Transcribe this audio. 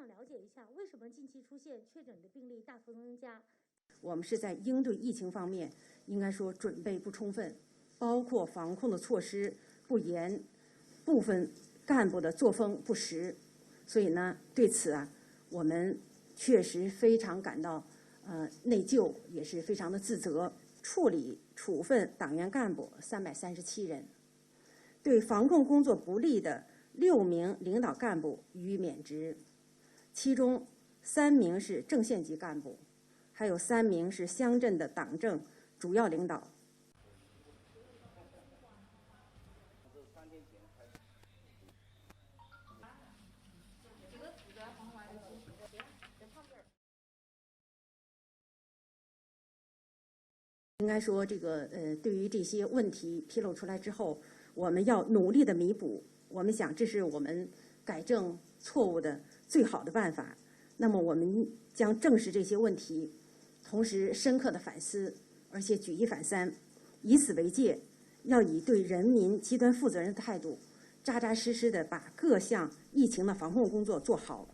想了解一下，为什么近期出现确诊的病例大幅增加？我们是在应对疫情方面，应该说准备不充分，包括防控的措施不严，部分干部的作风不实，所以呢，对此啊，我们确实非常感到内疚，也是非常的自责。处分党员干部337人，对防控工作不力的6名领导干部予以免职，其中3名是正县级干部，还有3名是乡镇的党政主要领导。应该说，对于这些问题披露出来之后，我们要努力的弥补。我们想，这是我们改正错误的最好的办法。那么，我们将正视这些问题，同时深刻的反思，而且举一反三，以此为戒，要以对人民极端负责任的态度，扎扎实实的把各项疫情的防控工作做好。